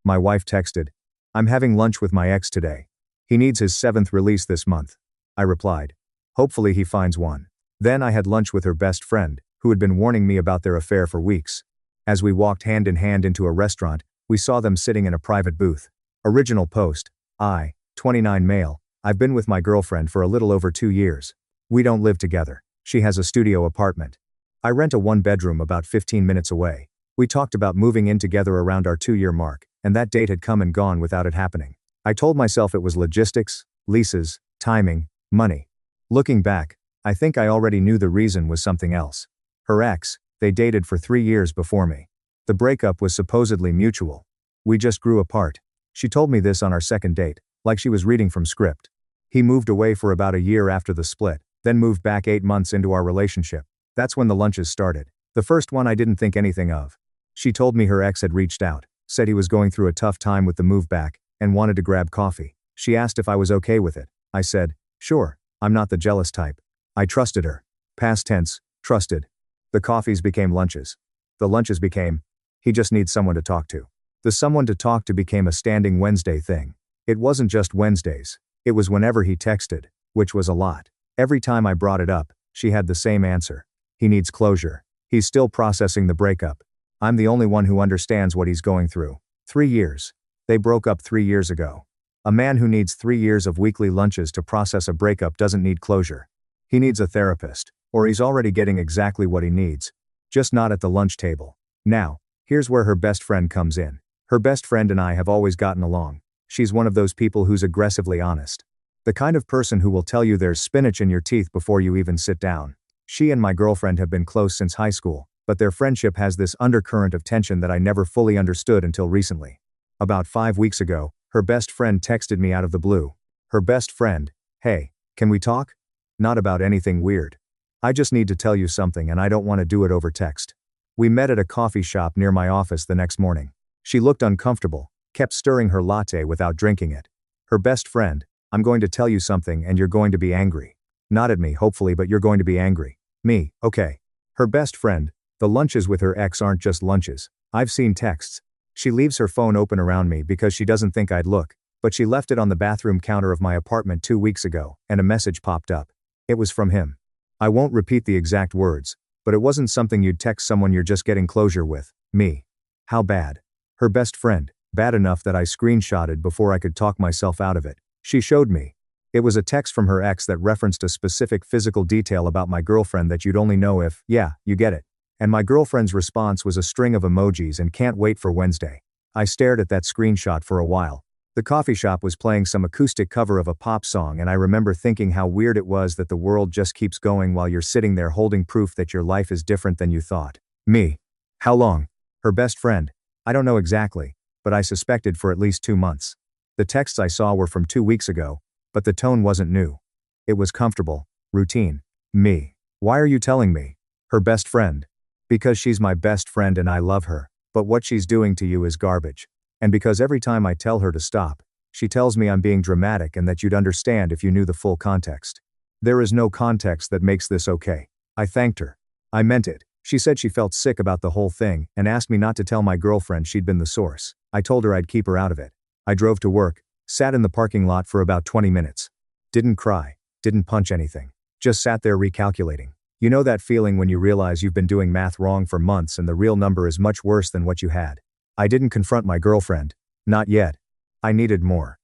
My wife texted, "I'm having lunch with my ex today. He needs his 7th release this month." I replied, "Hopefully he finds one." Then I had lunch with her best friend, who had been warning me about their affair for weeks. As we walked hand in hand into a restaurant, we saw them sitting in a private booth. Original post, I, 29 male, I've been with my girlfriend for a little over 2 years. We don't live together. She has a studio apartment. I rent a 1-bedroom about 15 minutes away. We talked about moving in together around our 2-year mark, and that date had come and gone without it happening. I told myself it was logistics, leases, timing, money. Looking back, I think I already knew the reason was something else. Her ex, they dated for 3 years before me. The breakup was supposedly mutual. We just grew apart. She told me this on our second date, like she was reading from script. He moved away for about a year after the split, then moved back 8 months into our relationship. That's when the lunches started. The first one I didn't think anything of. She told me her ex had reached out, said he was going through a tough time with the move back, and wanted to grab coffee. She asked if I was okay with it. I said, "Sure, I'm not the jealous type." I trusted her. Past tense, trusted. The coffees became lunches. The lunches became, he just needs someone to talk to. The someone to talk to became a standing Wednesday thing. It wasn't just Wednesdays. It was whenever he texted, which was a lot. Every time I brought it up, she had the same answer. He needs closure. He's still processing the breakup. I'm the only one who understands what he's going through. 3 years. They broke up 3 years ago. A man who needs 3 years of weekly lunches to process a breakup doesn't need closure. He needs a therapist, or he's already getting exactly what he needs. Just not at the lunch table. Now, here's where her best friend comes in. Her best friend and I have always gotten along. She's one of those people who's aggressively honest. The kind of person who will tell you there's spinach in your teeth before you even sit down. She and my girlfriend have been close since high school, but their friendship has this undercurrent of tension that I never fully understood until recently. About 5 weeks ago, her best friend texted me out of the blue. Her best friend, "Hey, can we talk? Not about anything weird. I just need to tell you something and I don't want to do it over text." We met at a coffee shop near my office the next morning. She looked uncomfortable, kept stirring her latte without drinking it. Her best friend, "I'm going to tell you something and you're going to be angry. Not at me, hopefully, but you're going to be angry." Me, okay. Her best friend, the lunches with her ex aren't just lunches. I've seen texts. She leaves her phone open around me because she doesn't think I'd look, but she left it on the bathroom counter of my apartment 2 weeks ago, and a message popped up. It was from him. I won't repeat the exact words, but it wasn't something you'd text someone you're just getting closure with. Me. How bad? Her best friend, bad enough that I screenshotted before I could talk myself out of it. She showed me. It was a text from her ex that referenced a specific physical detail about my girlfriend that you'd only know if, yeah, you get it. And my girlfriend's response was a string of emojis and "can't wait for Wednesday." I stared at that screenshot for a while. The coffee shop was playing some acoustic cover of a pop song, and I remember thinking how weird it was that the world just keeps going while you're sitting there holding proof that your life is different than you thought. Me. How long? Her best friend. I don't know exactly, but I suspected for at least 2 months. The texts I saw were from 2 weeks ago, but the tone wasn't new. It was comfortable, routine. Me. Why are you telling me? Her best friend. Because she's my best friend and I love her, but what she's doing to you is garbage. And because every time I tell her to stop, she tells me I'm being dramatic and that you'd understand if you knew the full context. There is no context that makes this okay. I thanked her. I meant it. She said she felt sick about the whole thing and asked me not to tell my girlfriend she'd been the source. I told her I'd keep her out of it. I drove to work, sat in the parking lot for about 20 minutes. Didn't cry, didn't punch anything. Just sat there recalculating. You know that feeling when you realize you've been doing math wrong for months and the real number is much worse than what you had. I didn't confront my girlfriend. Not yet. I needed more.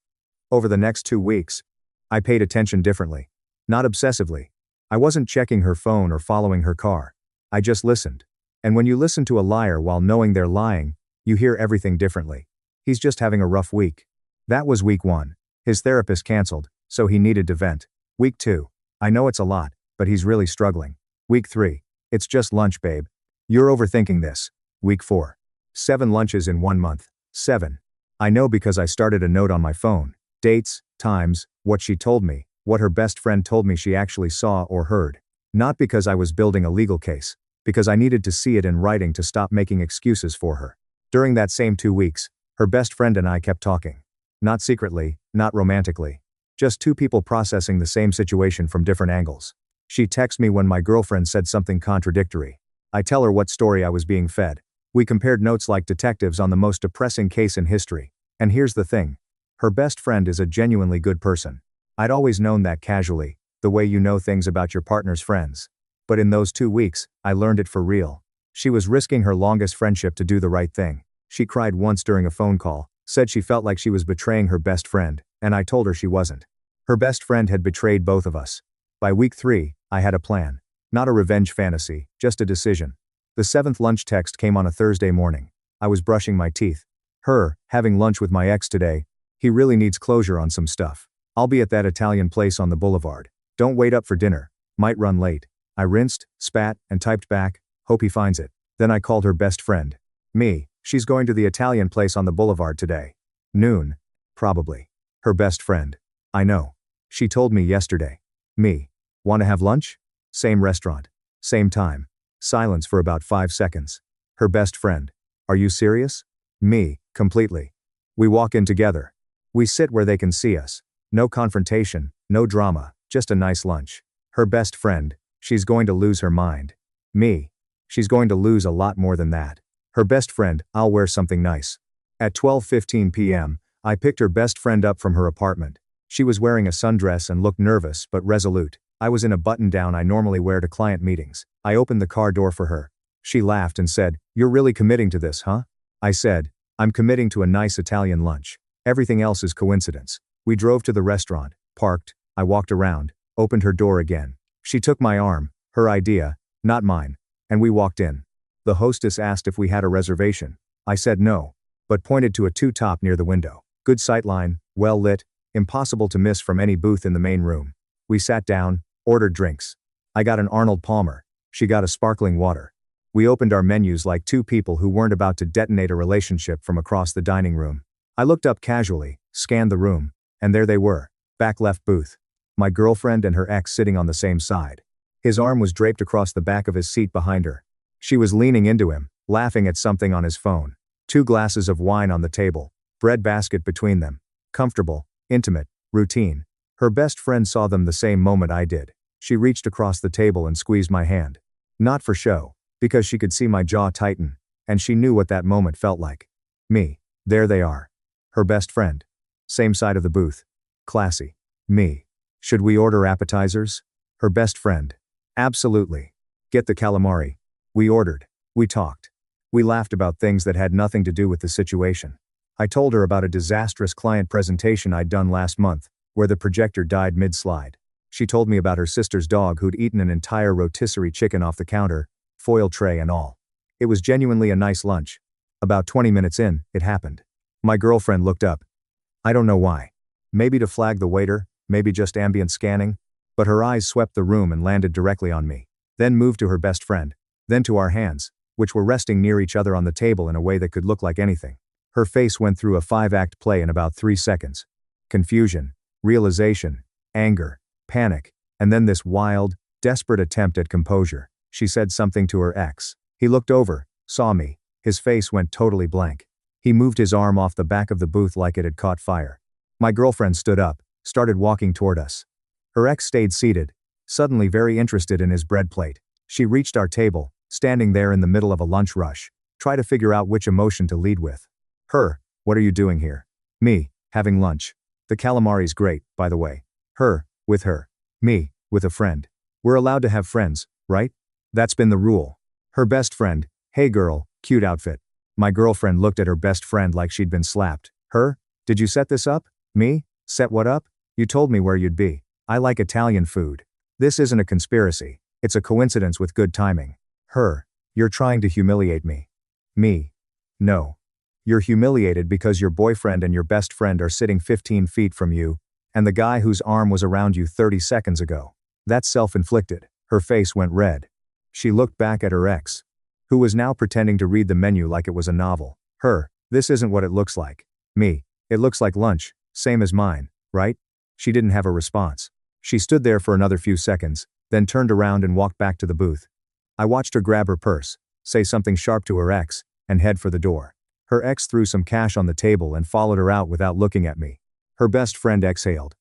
Over the next 2 weeks, I paid attention differently. Not obsessively. I wasn't checking her phone or following her car. I just listened. And when you listen to a liar while knowing they're lying, you hear everything differently. He's just having a rough week. That was week 1. His therapist canceled, so he needed to vent. Week 2. I know it's a lot, but he's really struggling. Week 3. It's just lunch, babe. You're overthinking this. Week 4. 7 lunches in 1 month. 7. I know because I started a note on my phone. Dates, times, what she told me, what her best friend told me she actually saw or heard. Not because I was building a legal case, because I needed to see it in writing to stop making excuses for her. During that same 2 weeks, her best friend and I kept talking. Not secretly, not romantically. Just 2 people processing the same situation from different angles. She texts me when my girlfriend said something contradictory. I tell her what story I was being fed. We compared notes like detectives on the most depressing case in history. And here's the thing. Her best friend is a genuinely good person. I'd always known that casually, the way you know things about your partner's friends. But in those 2 weeks, I learned it for real. She was risking her longest friendship to do the right thing. She cried once during a phone call, said she felt like she was betraying her best friend, and I told her she wasn't. Her best friend had betrayed both of us. By week 3, I had a plan. Not a revenge fantasy, just a decision. The 7th lunch text came on a Thursday morning. I was brushing my teeth. Having lunch with my ex today. He really needs closure on some stuff. I'll be at that Italian place on the boulevard. Don't wait up for dinner. Might run late. I rinsed, spat, and typed back, hope he finds it. Then I called her best friend. She's going to the Italian place on the boulevard today. Noon. Probably. Her best friend. I know. She told me yesterday. Want to have lunch? Same restaurant. Same time. Silence for about 5 seconds. Her best friend. Are you serious? Completely. We walk in together. We sit where they can see us. No confrontation, no drama, just a nice lunch. Her best friend. She's going to lose her mind. She's going to lose a lot more than that. Her best friend. I'll wear something nice. At 12:15 p.m., I picked her best friend up from her apartment. She was wearing a sundress and looked nervous but resolute. I was in a button-down I normally wear to client meetings. I opened the car door for her. She laughed and said, "You're really committing to this, huh?" I said, "I'm committing to a nice Italian lunch. Everything else is coincidence." We drove to the restaurant, parked, I walked around, opened her door again. She took my arm, her idea, not mine, and we walked in. The hostess asked if we had a reservation. I said no, but pointed to a two-top near the window. Good sightline, well lit, impossible to miss from any booth in the main room. We sat down, ordered drinks. I got an Arnold Palmer. She got a sparkling water. We opened our menus like two people who weren't about to detonate a relationship from across the dining room. I looked up casually, scanned the room, and there they were, back left booth. My girlfriend and her ex sitting on the same side. His arm was draped across the back of his seat behind her. She was leaning into him, laughing at something on his phone. 2 glasses of wine on the table, bread basket between them. Comfortable, intimate, routine. Her best friend saw them the same moment I did. She reached across the table and squeezed my hand. Not for show, because she could see my jaw tighten, and she knew what that moment felt like. There they are. Her best friend. Same side of the booth. Classy. Should we order appetizers? Her best friend. Absolutely. Get the calamari. We ordered. We talked. We laughed about things that had nothing to do with the situation. I told her about a disastrous client presentation I'd done last month, where the projector died mid-slide. She told me about her sister's dog who'd eaten an entire rotisserie chicken off the counter, foil tray and all. It was genuinely a nice lunch. About 20 minutes in, it happened. My girlfriend looked up. I don't know why. Maybe to flag the waiter, maybe just ambient scanning, but her eyes swept the room and landed directly on me. Then moved to her best friend. Then to our hands, which were resting near each other on the table in a way that could look like anything. Her face went through a 5-act play in about 3 seconds. Confusion, realization, anger, panic, and then this wild, desperate attempt at composure. She said something to her ex. He looked over, saw me. His face went totally blank. He moved his arm off the back of the booth like it had caught fire. My girlfriend stood up, started walking toward us. Her ex stayed seated, suddenly very interested in his bread plate. She reached our table, standing there in the middle of a lunch rush. Try to figure out which emotion to lead with. What are you doing here? Having lunch. The calamari's great, by the way. With her. With a friend. We're allowed to have friends, right? That's been the rule. Her best friend. Hey girl, cute outfit. My girlfriend looked at her best friend like she'd been slapped. Did you set this up? Set what up? You told me where you'd be. I like Italian food. This isn't a conspiracy. It's a coincidence with good timing. You're trying to humiliate me. No. You're humiliated because your boyfriend and your best friend are sitting 15 feet from you, and the guy whose arm was around you 30 seconds ago. That's self-inflicted. Her face went red. She looked back at her ex, who was now pretending to read the menu like it was a novel. This isn't what it looks like. It looks like lunch, same as mine, right? She didn't have a response. She stood there for another few seconds, then turned around and walked back to the booth. I watched her grab her purse, say something sharp to her ex, and head for the door. Her ex threw some cash on the table and followed her out without looking at me. Her best friend exhaled.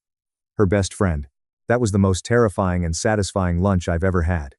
Her best friend. That was the most terrifying and satisfying lunch I've ever had.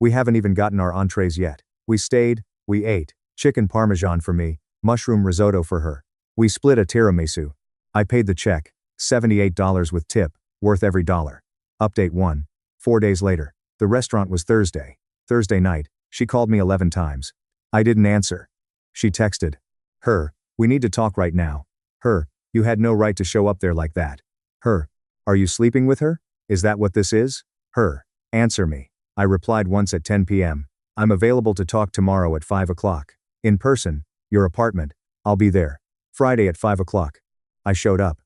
We haven't even gotten our entrees yet. We stayed, we ate, Chicken parmesan for me, mushroom risotto for her. We split a tiramisu. I paid the check, $78 with tip, worth every dollar. Update 1. 4 days later. The restaurant was Thursday. Thursday night, she called me 11 times. I didn't answer. She texted. Her, we need to talk right now. Her, you had no right to show up there like that. Her, are you sleeping with her? Is that what this is? Her, answer me. I replied once at 10 p.m. I'm available to talk tomorrow at 5 o'clock. In person, your apartment. I'll be there. Friday at 5 o'clock. I showed up.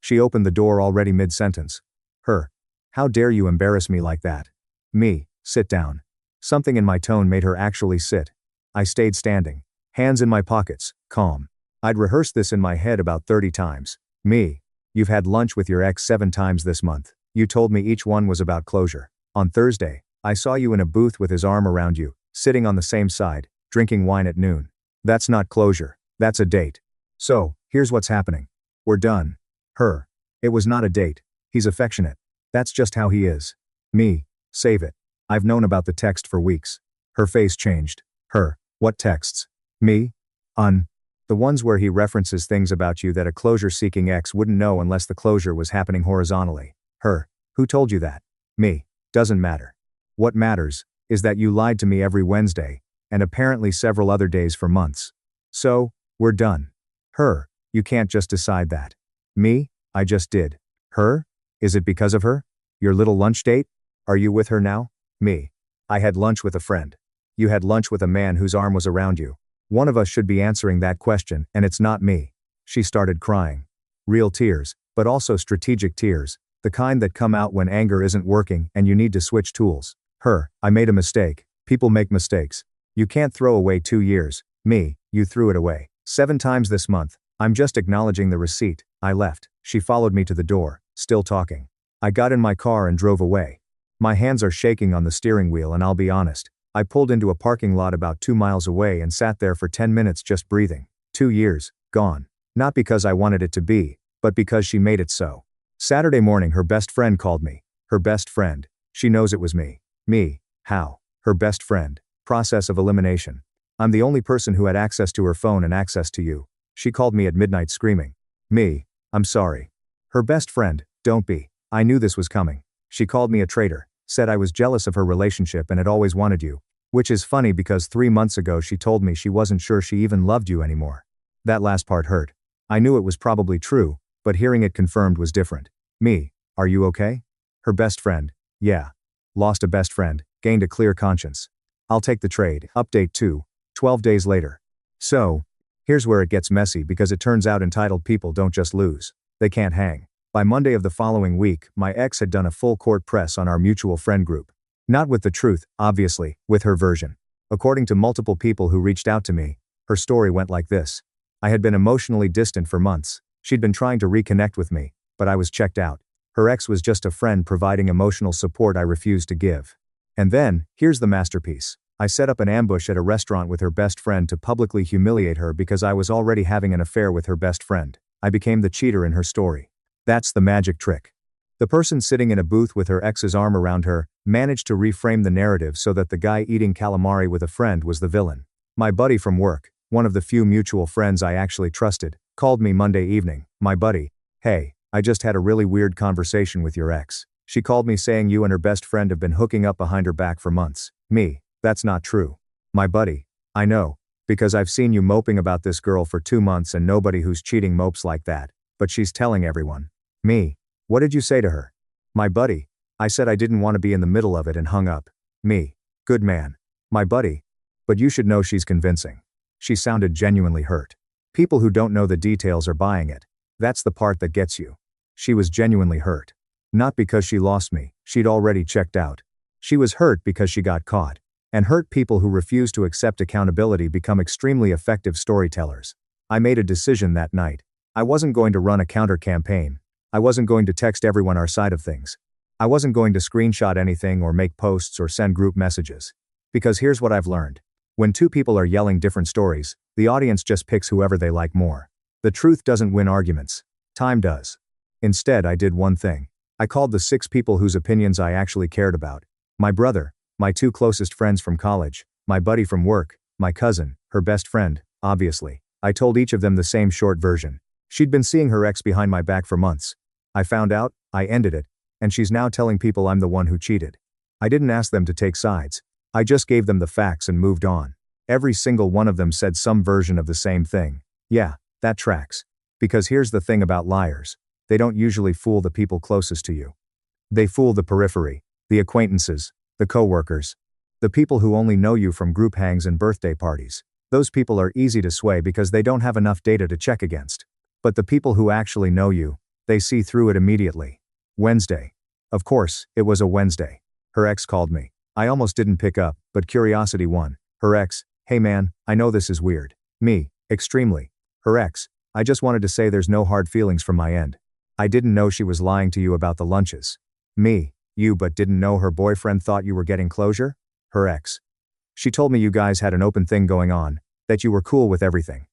She opened the door already mid-sentence. Her, how dare you embarrass me like that? Me, sit down. Something in my tone made her actually sit. I stayed standing, hands in my pockets, calm. I'd rehearsed this in my head about 30 times. Me, you've had lunch with your ex 7 times this month. You told me each one was about closure. On Thursday, I saw you in a booth with his arm around you, sitting on the same side, drinking wine at noon. That's not closure, that's a date. So, here's what's happening. We're done. Her, it was not a date. He's affectionate. That's just how he is. Me, save it. I've known about the text for weeks. Her face changed. Her, what texts? Me? The ones where he references things about you that a closure-seeking ex wouldn't know unless the closure was happening horizontally. Her, who told you that? Me, doesn't matter. What matters is that you lied to me every Wednesday, and apparently several other days for months. So, we're done. Her, you can't just decide that. Me, I just did. Her, is it because of her? Your little lunch date? Are you with her now? Me, I had lunch with a friend. You had lunch with a man whose arm was around you. One of us should be answering that question, and it's not me. She started crying. Real tears, but also strategic tears, the kind that come out when anger isn't working and you need to switch tools. Her, I made a mistake. People make mistakes. You can't throw away 2 years. Me, you threw it away 7 times this month. I'm just acknowledging the receipt. I left. She followed me to the door, still talking. I got in my car and drove away. My hands are shaking on the steering wheel, and I'll be honest. I pulled into a parking lot about 2 miles away and sat there for 10 minutes just breathing. 2 years, gone. Not because I wanted it to be, but because she made it so. Saturday morning her best friend called me. Her best friend. She knows it was me. Me, how? Her best friend. Process of elimination. I'm the only person who had access to her phone and access to you. She called me at midnight screaming. Me, I'm sorry. Her best friend, don't be. I knew this was coming. She called me a traitor, said I was jealous of her relationship and had always wanted you. Which is funny because 3 months ago she told me she wasn't sure she even loved you anymore. That last part hurt. I knew it was probably true, but hearing it confirmed was different. Me, are you okay? Her best friend, yeah. Lost a best friend, gained a clear conscience. I'll take the trade. Update 2, 12 days later. So, here's where it gets messy because it turns out entitled people don't just lose. They can't hang. By Monday of the following week, my ex had done a full court press on our mutual friend group. Not with the truth, obviously, with her version. According to multiple people who reached out to me, her story went like this. I had been emotionally distant for months. She'd been trying to reconnect with me, but I was checked out. Her ex was just a friend providing emotional support I refused to give. And then, here's the masterpiece. I set up an ambush at a restaurant with her best friend to publicly humiliate her because I was already having an affair with her best friend. I became the cheater in her story. That's the magic trick. The person sitting in a booth with her ex's arm around her managed to reframe the narrative so that the guy eating calamari with a friend was the villain. My buddy from work, one of the few mutual friends I actually trusted, called me Monday evening. My buddy, hey, I just had a really weird conversation with your ex. She called me saying you and her best friend have been hooking up behind her back for months. Me, that's not true. My buddy, I know, because I've seen you moping about this girl for 2 months and nobody who's cheating mopes like that, but she's telling everyone. Me, what did you say to her? My buddy, I said I didn't want to be in the middle of it and hung up. Me, good man. My buddy, but you should know she's convincing. She sounded genuinely hurt. People who don't know the details are buying it. That's the part that gets you. She was genuinely hurt. Not because she lost me, she'd already checked out. She was hurt because she got caught. And hurt people who refuse to accept accountability become extremely effective storytellers. I made a decision that night. I wasn't going to run a counter campaign. I wasn't going to text everyone our side of things. I wasn't going to screenshot anything or make posts or send group messages. Because here's what I've learned. When 2 people are yelling different stories, the audience just picks whoever they like more. The truth doesn't win arguments. Time does. Instead, I did one thing. I called the 6 people whose opinions I actually cared about. My brother, my 2 closest friends from college, my buddy from work, my cousin, her best friend, obviously. I told each of them the same short version. She'd been seeing her ex behind my back for months. I found out, I ended it, and she's now telling people I'm the one who cheated. I didn't ask them to take sides. I just gave them the facts and moved on. Every single one of them said some version of the same thing. Yeah, that tracks. Because here's the thing about liars. They don't usually fool the people closest to you. They fool the periphery, the acquaintances, the coworkers, the people who only know you from group hangs and birthday parties. Those people are easy to sway because they don't have enough data to check against. But the people who actually know you, they see through it immediately. Wednesday. Of course, it was a Wednesday. Her ex called me. I almost didn't pick up, but curiosity won. Her ex, hey man, I know this is weird. Me, extremely. Her ex, I just wanted to say there's no hard feelings from my end. I didn't know she was lying to you about the lunches. Me, you but didn't know her boyfriend thought you were getting closure? Her ex. She told me you guys had an open thing going on, that you were cool with everything.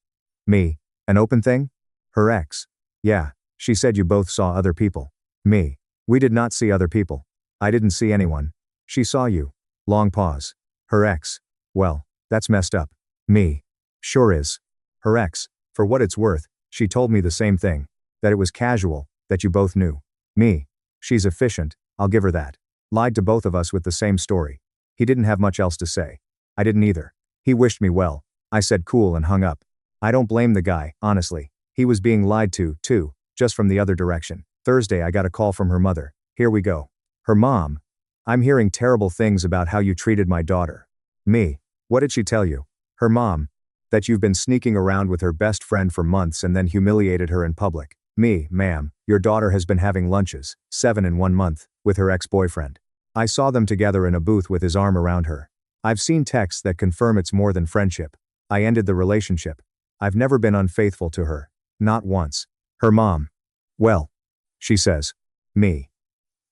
Me, an open thing? Her ex. Yeah, she said you both saw other people. Me. We did not see other people. I didn't see anyone. She saw you. Long pause. Her ex. Well, that's messed up. Me. Sure is. Her ex. For what it's worth, she told me the same thing. That it was casual, that you both knew. Me. She's efficient, I'll give her that. Lied to both of us with the same story. He didn't have much else to say. I didn't either. He wished me well. I said cool and hung up. I don't blame the guy, honestly. He was being lied to, too, just from the other direction. Thursday I got a call from her mother. Here we go. Her mom. I'm hearing terrible things about how you treated my daughter. Me. What did she tell you? Her mom. That you've been sneaking around with her best friend for months and then humiliated her in public. Me, ma'am, your daughter has been having lunches, 7 in 1 month, with her ex-boyfriend. I saw them together in a booth with his arm around her. I've seen texts that confirm it's more than friendship. I ended the relationship. I've never been unfaithful to her. Not once. Her mom. Well. She says. Me.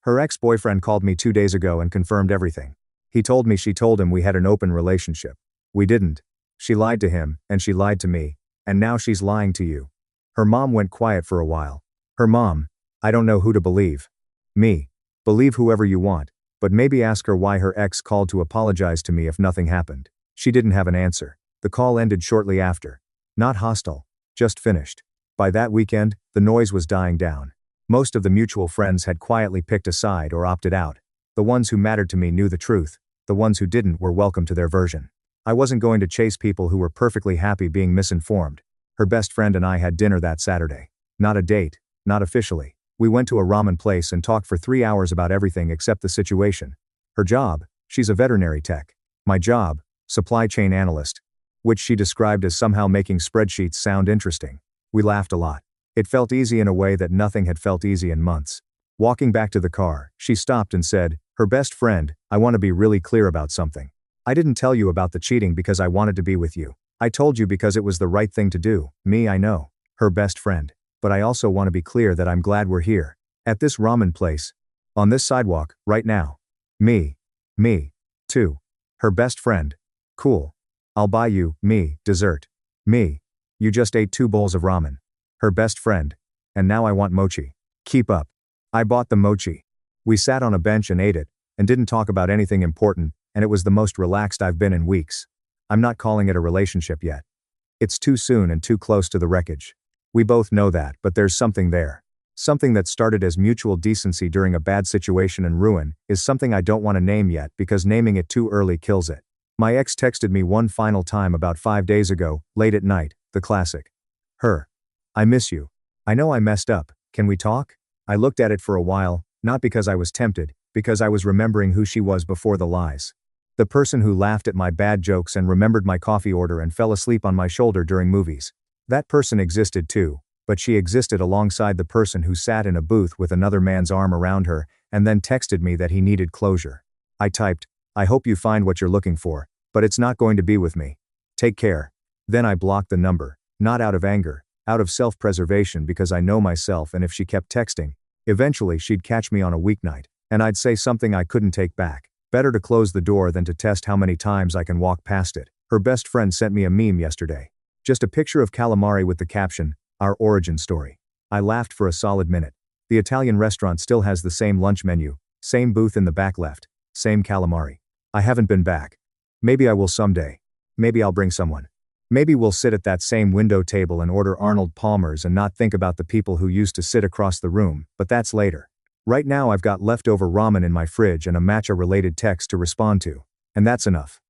Her ex-boyfriend called me 2 days ago and confirmed everything. He told me she told him we had an open relationship. We didn't. She lied to him, and she lied to me, and now she's lying to you. Her mom went quiet for a while. Her mom. I don't know who to believe. Me. Believe whoever you want, but maybe ask her why her ex called to apologize to me if nothing happened. She didn't have an answer. The call ended shortly after. Not hostile. Just finished. By that weekend, the noise was dying down. Most of the mutual friends had quietly picked a side or opted out. The ones who mattered to me knew the truth. The ones who didn't were welcome to their version. I wasn't going to chase people who were perfectly happy being misinformed. Her best friend and I had dinner that Saturday. Not a date, not officially. We went to a ramen place and talked for 3 hours about everything except the situation. Her job, she's a veterinary tech. My job, supply chain analyst. Which she described as somehow making spreadsheets sound interesting. We laughed a lot. It felt easy in a way that nothing had felt easy in months. Walking back to the car, she stopped and said, her best friend, I want to be really clear about something. I didn't tell you about the cheating because I wanted to be with you. I told you because it was the right thing to do. Me, I know. Her best friend. But I also want to be clear that I'm glad we're here. At this ramen place. On this sidewalk, right now. Me. Too. Her best friend. Cool. I'll buy you, me, dessert. Me. You just ate 2 bowls of ramen. Her best friend. And now I want mochi. Keep up. I bought the mochi. We sat on a bench and ate it, and didn't talk about anything important, and it was the most relaxed I've been in weeks. I'm not calling it a relationship yet. It's too soon and too close to the wreckage. We both know that, but there's something there. Something that started as mutual decency during a bad situation and ruin, is something I don't want to name yet because naming it too early kills it. My ex texted me one final time about 5 days ago, late at night, the classic. Her. I miss you. I know I messed up, can we talk? I looked at it for a while, not because I was tempted, because I was remembering who she was before the lies. The person who laughed at my bad jokes and remembered my coffee order and fell asleep on my shoulder during movies. That person existed too, but she existed alongside the person who sat in a booth with another man's arm around her, and then texted me that he needed closure. I typed, I hope you find what you're looking for, but it's not going to be with me. Take care. Then I blocked the number, not out of anger, out of self-preservation because I know myself and if she kept texting, eventually she'd catch me on a weeknight, and I'd say something I couldn't take back. Better to close the door than to test how many times I can walk past it. Her best friend sent me a meme yesterday. Just a picture of calamari with the caption, our origin story. I laughed for a solid minute. The Italian restaurant still has the same lunch menu, same booth in the back left, same calamari. I haven't been back. Maybe I will someday. Maybe I'll bring someone. Maybe we'll sit at that same window table and order Arnold Palmer's and not think about the people who used to sit across the room, but that's later. Right now I've got leftover ramen in my fridge and a matcha-related text to respond to. And that's enough.